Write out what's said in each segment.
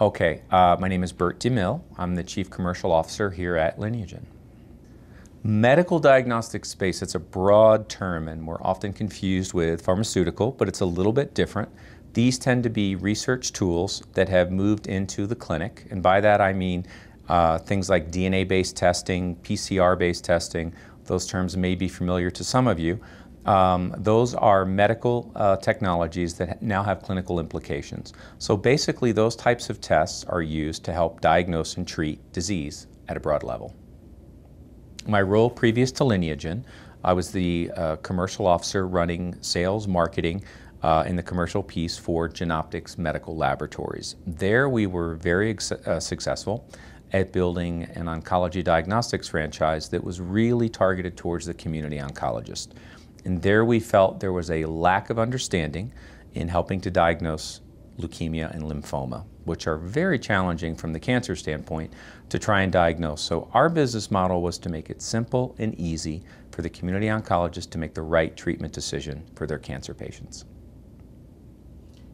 Okay, my name is Bert DeMill. I'm the Chief Commercial Officer here at Lineagen. Medical diagnostic space, it's a broad term and we're often confused with pharmaceutical, but it's a little bit different. These tend to be research tools that have moved into the clinic, and by that I mean things like DNA-based testing, PCR-based testing. Those terms may be familiar to some of you. Those are medical technologies that now have clinical implications. So basically those types of tests are used to help diagnose and treat disease at a broad level. My role previous to Lineagen, I was the commercial officer running sales, marketing in the commercial piece for Genoptix Medical Laboratories. There we were very successful at building an oncology diagnostics franchise that was really targeted towards the community oncologist. And there we felt there was a lack of understanding in helping to diagnose leukemia and lymphoma, which are very challenging from the cancer standpoint to try and diagnose. So our business model was to make it simple and easy for the community oncologist to make the right treatment decision for their cancer patients.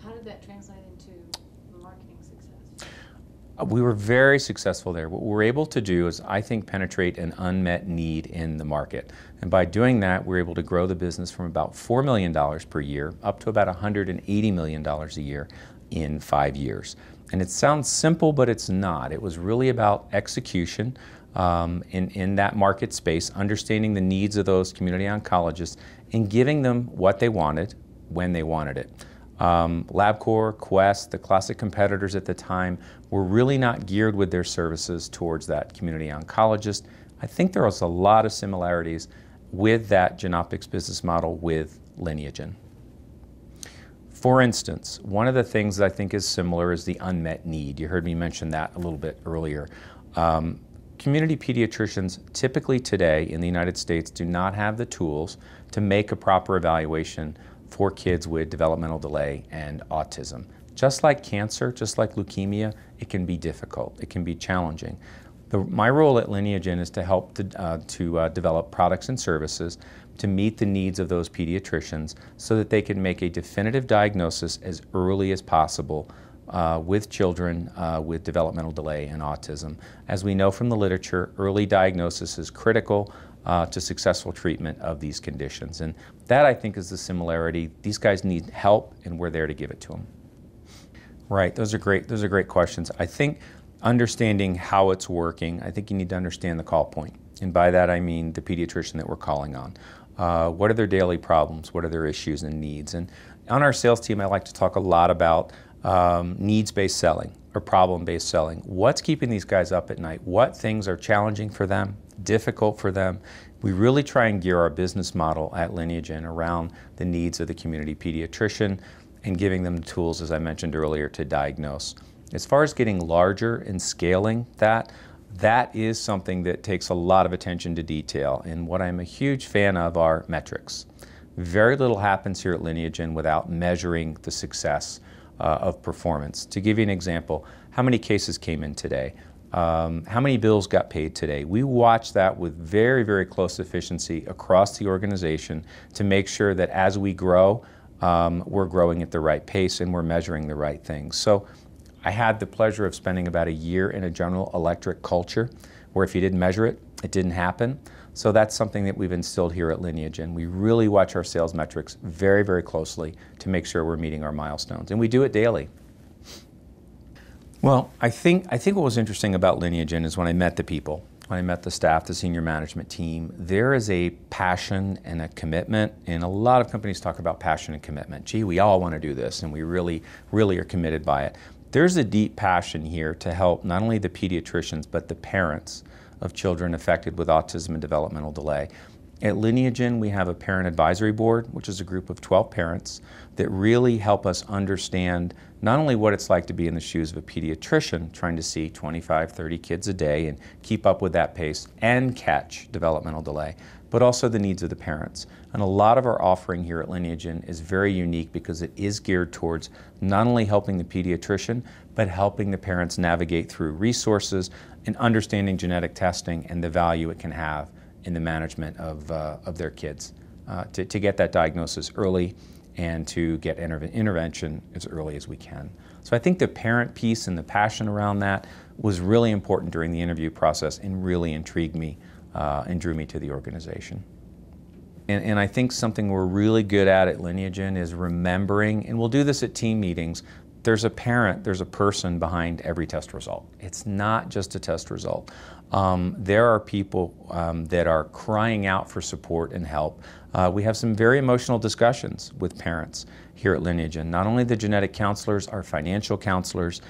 How did that translate into marketing success? We were very successful there. What we were able to do is, I think, penetrate an unmet need in the market. And by doing that, we were able to grow the business from about $4 million per year up to about $180 million a year in 5 years. And it sounds simple, but it's not. It was really about execution in that market space, understanding the needs of those community oncologists and giving them what they wanted when they wanted it. LabCorp, Quest, the classic competitors at the time were really not geared with their services towards that community oncologist. I think there was a lot of similarities with that Genoptix business model with Lineagen. For instance, one of the things that I think is similar is the unmet need. You heard me mention that a little bit earlier. Community pediatricians typically today in the United States do not have the tools to make a proper evaluation for kids with developmental delay and autism. Just like cancer, just like leukemia, it can be difficult, it can be challenging. My role at Lineagen is to help to develop products and services to meet the needs of those pediatricians so that they can make a definitive diagnosis as early as possible with children with developmental delay and autism. As we know from the literature, early diagnosis is critical to successful treatment of these conditions. And that, I think, is the similarity. These guys need help, and we're there to give it to them. Right, those are great questions. I think understanding how it's working, I think you need to understand the call point. And by that I mean the pediatrician that we're calling on. What are their daily problems? What are their issues and needs? And on our sales team, I like to talk a lot about needs-based selling or problem-based selling. What's keeping these guys up at night? What things are challenging for them, difficult for them? We really try and gear our business model at Lineagen around the needs of the community pediatrician and giving them the tools, as I mentioned earlier, to diagnose. As far as getting larger and scaling that is something that takes a lot of attention to detail. And what I'm a huge fan of are metrics. Very little happens here at Lineagen without measuring the success of performance. To give you an example, how many cases came in today? How many bills got paid today? We watch that with very, very close efficiency across the organization to make sure that as we grow, we're growing at the right pace and we're measuring the right things. So I had the pleasure of spending about a year in a General Electric culture where if you didn't measure it, it didn't happen. So that's something that we've instilled here at Lineagen. We really watch our sales metrics very, very closely to make sure we're meeting our milestones, and we do it daily. Well, I think what was interesting about Lineagen is when I met the people, when I met the staff, the senior management team, there is a passion and a commitment, and a lot of companies talk about passion and commitment. Gee, we all want to do this, and we really, really are committed by it. There's a deep passion here to help not only the pediatricians, but the parents of children affected with autism and developmental delay. At Lineagen, we have a parent advisory board, which is a group of 12 parents that really help us understand not only what it's like to be in the shoes of a pediatrician trying to see 25, 30 kids a day and keep up with that pace and catch developmental delay, but also the needs of the parents. And a lot of our offering here at Lineagen is very unique because it is geared towards not only helping the pediatrician, but helping the parents navigate through resources and understanding genetic testing and the value it can have in the management of their kids to get that diagnosis early and to get intervention as early as we can. So I think the parent piece and the passion around that was really important during the interview process and really intrigued me and drew me to the organization. And I think something we're really good at Lineagen is remembering, and we'll do this at team meetings, there's a parent, there's a person behind every test result. It's not just a test result. There are people that are crying out for support and help. We have some very emotional discussions with parents here at Lineagen. Not only the genetic counselors, our financial counselors.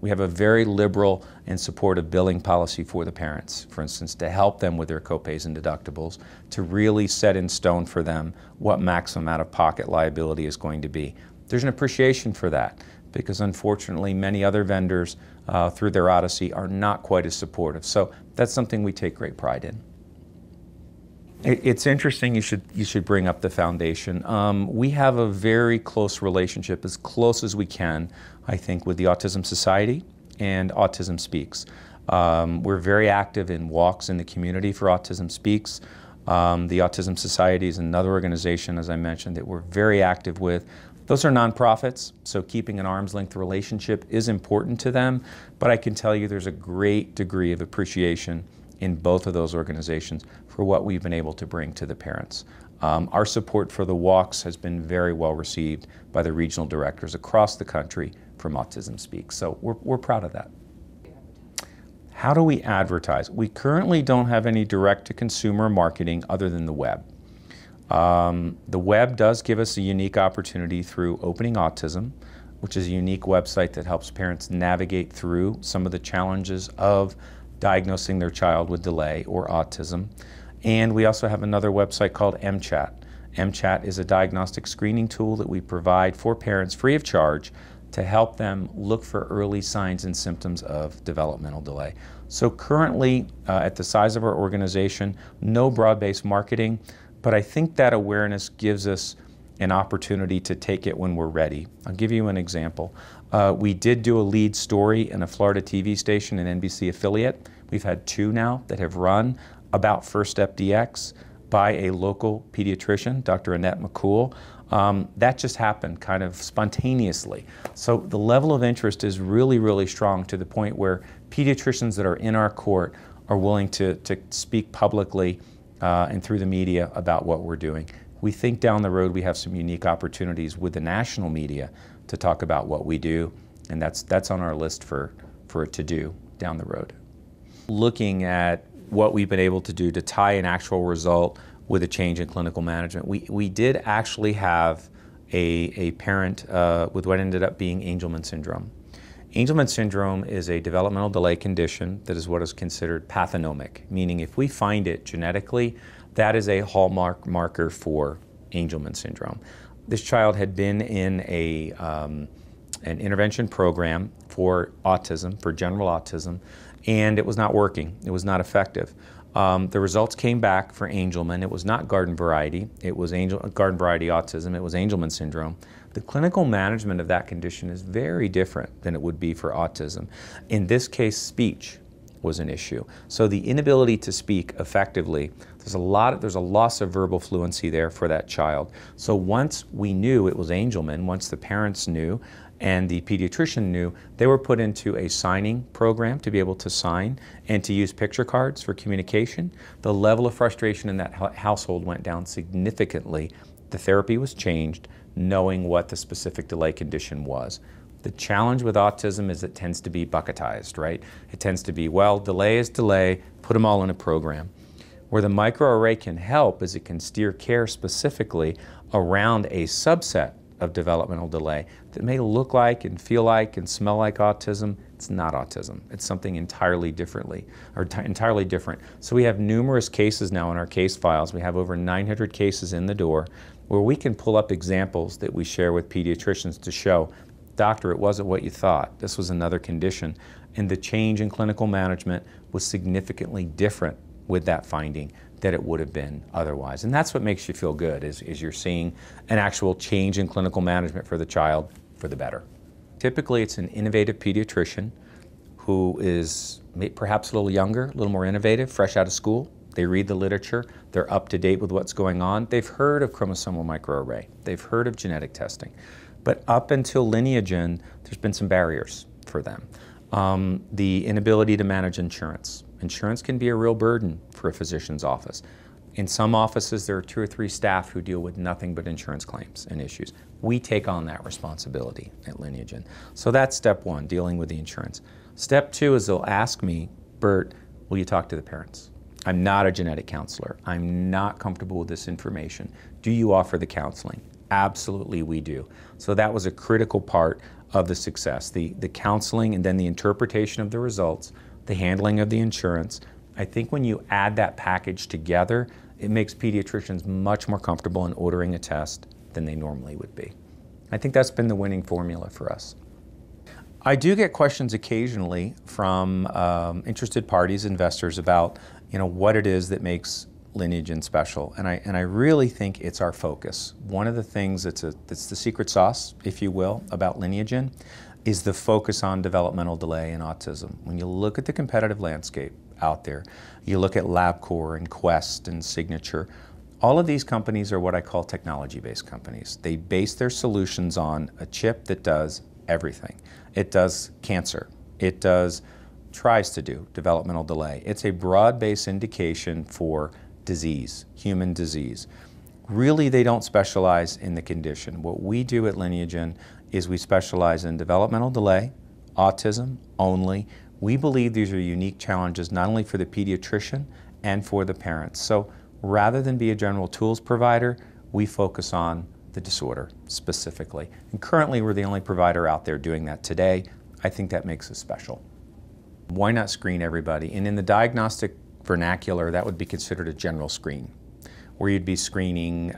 We have a very liberal and supportive billing policy for the parents, for instance, to help them with their copays and deductibles, to really set in stone for them what maximum out-of-pocket liability is going to be. There's an appreciation for that because unfortunately many other vendors through their odyssey are not quite as supportive. So that's something we take great pride in. It's interesting you should bring up the foundation. We have a very close relationship, as close as we can, I think, with the Autism Society and Autism Speaks. We're very active in walks in the community for Autism Speaks. The Autism Society is another organization, as I mentioned, that we're very active with. Those are nonprofits, so keeping an arm's length relationship is important to them, but I can tell you there's a great degree of appreciation in both of those organizations for what we've been able to bring to the parents. Our support for the walks has been very well received by the regional directors across the country from Autism Speaks, so we're proud of that. How do we advertise? We currently don't have any direct-to-consumer marketing other than the web. The web does give us a unique opportunity through Opening Autism, which is a unique website that helps parents navigate through some of the challenges of diagnosing their child with delay or autism. And we also have another website called MChat. MChat is a diagnostic screening tool that we provide for parents free of charge to help them look for early signs and symptoms of developmental delay. So currently, at the size of our organization, no broad-based marketing, but I think that awareness gives us an opportunity to take it when we're ready. I'll give you an example. We did do a lead story in a Florida TV station, an NBC affiliate. We've had 2 now that have run about First Step DX by a local pediatrician, Dr. Annette McCool. That just happened kind of spontaneously. So the level of interest is really, really strong to the point where pediatricians that are in our court are willing to speak publicly and through the media about what we're doing. We think down the road we have some unique opportunities with the national media to talk about what we do, and that's on our list for it to do down the road. Looking at what we've been able to do to tie an actual result with a change in clinical management, we did actually have a parent with what ended up being Angelman syndrome. Angelman syndrome is a developmental delay condition that is what is considered pathonomic, meaning if we find it genetically, that is a hallmark marker for Angelman syndrome. This child had been in an intervention program for autism, for general autism, and it was not working. It was not effective. The results came back for Angelman. It was not garden variety. It was garden variety autism. It was Angelman syndrome. The clinical management of that condition is very different than it would be for autism. In this case, speech was an issue. So the inability to speak effectively, there's a loss of verbal fluency there for that child. So once we knew it was Angelman, once the parents knew and the pediatrician knew, they were put into a signing program to be able to sign and to use picture cards for communication. The level of frustration in that household went down significantly. The therapy was changed, knowing what the specific delay condition was. The challenge with autism is it tends to be bucketized, right? It tends to be, well, delay is delay, put them all in a program. Where the microarray can help is it can steer care specifically around a subset of developmental delay that may look like and feel like and smell like autism. It's not autism. It's something entirely different. So we have numerous cases now in our case files. We have over 900 cases in the door where we can pull up examples that we share with pediatricians to show, doctor, it wasn't what you thought. This was another condition. And the change in clinical management was significantly different with that finding that it would have been otherwise. And that's what makes you feel good, is you're seeing an actual change in clinical management for the child for the better. Typically, it's an innovative pediatrician who is perhaps a little younger, a little more innovative, fresh out of school. They read the literature, they're up to date with what's going on. They've heard of chromosomal microarray, they've heard of genetic testing. But up until Lineagen, there's been some barriers for them. The inability to manage insurance. Insurance can be a real burden for a physician's office. In some offices, there are 2 or 3 staff who deal with nothing but insurance claims and issues. We take on that responsibility at Lineagen. So that's step 1, dealing with the insurance. Step 2 is they'll ask me, Bert, will you talk to the parents? I'm not a genetic counselor. I'm not comfortable with this information. Do you offer the counseling? Absolutely, we do. So that was a critical part of the success, the counseling and then the interpretation of the results, the handling of the insurance. I think when you add that package together, it makes pediatricians much more comfortable in ordering a test than they normally would be. I think that's been the winning formula for us. I do get questions occasionally from interested parties, investors, about what it is that makes Lineagen special, and I really think it's our focus. One of the things that's the secret sauce, if you will, about Lineagen is the focus on developmental delay and autism. When you look at the competitive landscape out there, you look at LabCorp and Quest and Signature, all of these companies are what I call technology-based companies. They base their solutions on a chip that does everything. It does cancer. It tries to do developmental delay. It's a broad-based indication for disease, human disease. Really, they don't specialize in the condition. What we do at Lineagen is we specialize in developmental delay, autism only. We believe these are unique challenges not only for the pediatrician and for the parents. So rather than be a general tools provider, we focus on the disorder specifically. And currently, we're the only provider out there doing that today. I think that makes us special. Why not screen everybody? And in the diagnostic vernacular, that would be considered a general screen, where you'd be screening,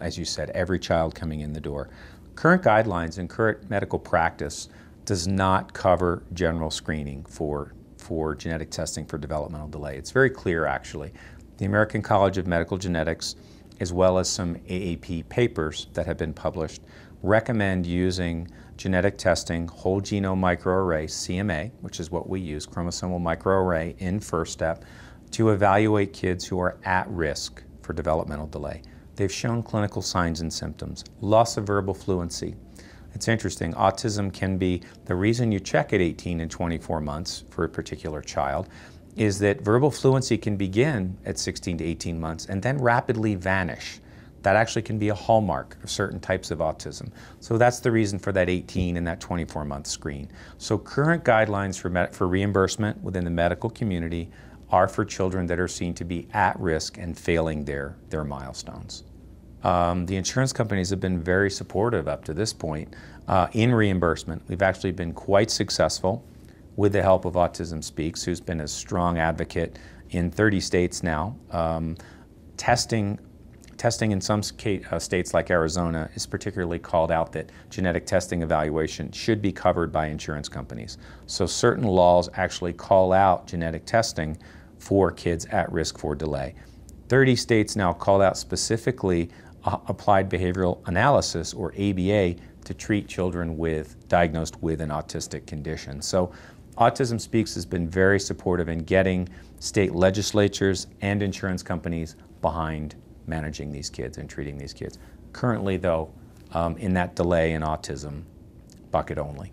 as you said, every child coming in the door. Current guidelines and current medical practice does not cover general screening for genetic testing for developmental delay. It's very clear, actually. The American College of Medical Genetics, as well as some AAP papers that have been published, recommend using genetic testing, whole genome microarray, CMA, which is what we use, chromosomal microarray, in first step, to evaluate kids who are at risk for developmental delay. They've shown clinical signs and symptoms, loss of verbal fluency. It's interesting, autism can be, the reason you check at 18 and 24 months for a particular child is that verbal fluency can begin at 16 to 18 months and then rapidly vanish. That actually can be a hallmark of certain types of autism. So that's the reason for that 18 and that 24-month screen. So current guidelines for reimbursement within the medical community are for children that are seen to be at risk and failing their milestones. The insurance companies have been very supportive up to this point in reimbursement. We've actually been quite successful with the help of Autism Speaks, who's been a strong advocate in 30 states now. Testing in some states like Arizona is particularly called out that genetic testing evaluation should be covered by insurance companies. So certain laws actually call out genetic testing for kids at risk for delay. 30 states now call out specifically applied behavioral analysis, or ABA, to treat children diagnosed with an autistic condition. So Autism Speaks has been very supportive in getting state legislatures and insurance companies behind managing these kids and treating these kids. Currently, though, in that delay in autism bucket only.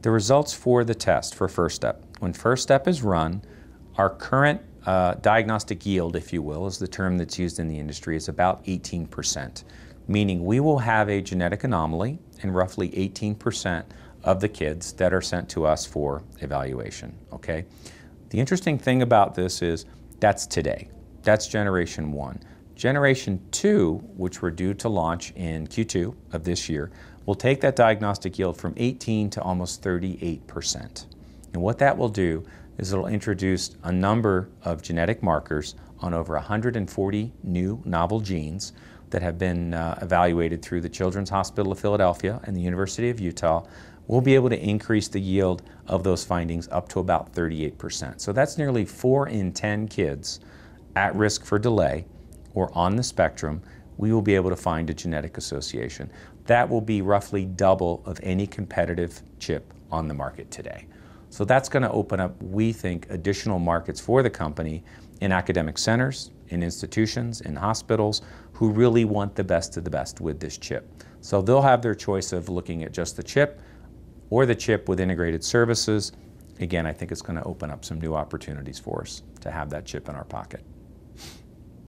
The results for the test for first step. When first step is run, our current diagnostic yield, if you will, is the term that's used in the industry, is about 18%, meaning we will have a genetic anomaly in roughly 18% of the kids that are sent to us for evaluation, okay? The interesting thing about this is that's today. That's generation 1. Generation 2, which we're due to launch in Q2 of this year, will take that diagnostic yield from 18 to almost 38%. And what that will do is it'll introduce a number of genetic markers on over 140 new novel genes that have been evaluated through the Children's Hospital of Philadelphia and the University of Utah. We'll be able to increase the yield of those findings up to about 38%. So that's nearly 4 in 10 kids at risk for delay or on the spectrum. We will be able to find a genetic association. That will be roughly double of any competitive chip on the market today. So that's going to open up, we think, additional markets for the company in academic centers, in institutions, in hospitals, who really want the best of the best with this chip. So they'll have their choice of looking at just the chip or the chip with integrated services. Again, I think it's going to open up some new opportunities for us to have that chip in our pocket.